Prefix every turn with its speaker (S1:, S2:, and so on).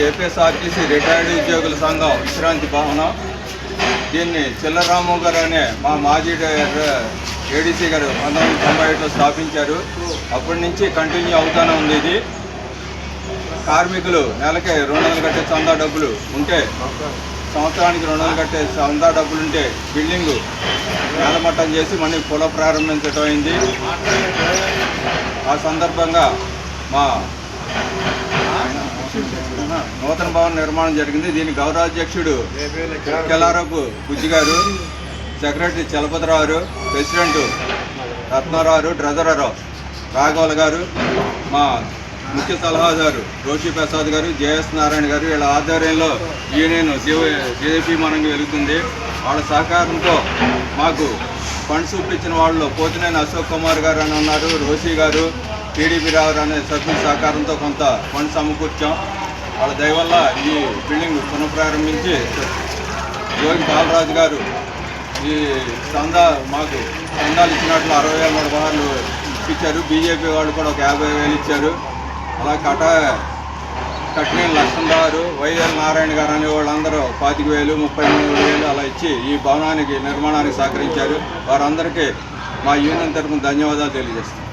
S1: APSRTC retired ఉద్యోగుల సంఘం విశ్రాంతి భవనం. దీన్ని చిల్లరాము గారు అనే మా మాజీ ఏడీసీ గారు 1998లో స్థాపించారు. అప్పటి నుంచి కంటిన్యూ అవుతూనే ఉంది. ఇది కార్మికులు నెలకి 200 కట్టే చందా డబ్బులు ఉంటే, సంవత్సరానికి 200 కట్టే చందా డబ్బులు ఉంటే బిల్డింగు నేలమట్టం చేసి మళ్ళీ పునఃప్రారంభించడం అయింది. ఆ సందర్భంగా మా నూతన భవన నిర్మాణం జరిగింది. దీని గౌరవాధ్యక్షుడు కెలారపు బుజ్జి గారు, secretary Chalapathirao, president Ratnarao, treasurer రాఘవల్ గారు, మా ముఖ్య సలహాదారు రోషి ప్రసాద్ గారు, జేఎస్ నారాయణ గారు, వీళ్ళ ఆధ్వర్యంలో యూనియన్ జేఏపీ మనంగా వెలుగుతుంది. వాళ్ళ సహకారంతో మాకు ఫండ్స్ ఇప్పించిన వాళ్ళు పోతినేని అశోక్ కుమార్ గారు అని ఉన్నారు, రోషి గారు, టీడీపీ రావు అనే సభ్యుల సహకారంతో కొంత ఫండ్స్ సమకూర్చాం. వాళ్ళ దయ వల్ల ఈ బిల్డింగ్ పునఃప్రారంభించి యోగి బాలరాజు గారు ఈ మాకు చందాలు ఇచ్చినట్లు 60,000 రూపాయలు ఇప్పించారు. బీజేపీ వాళ్ళు కూడా ఒక 50,000 ఇచ్చారు. అలా కట్టినేని లక్ష్మణరావు, వైఎల్ నారాయణ గారు అనే వాళ్ళందరూ 25,000, 33,000 అలా ఇచ్చి ఈ భవనానికి నిర్మాణానికి సహకరించారు. వారందరికీ మా యూనియన్ తరఫున ధన్యవాదాలు తెలియజేస్తాం.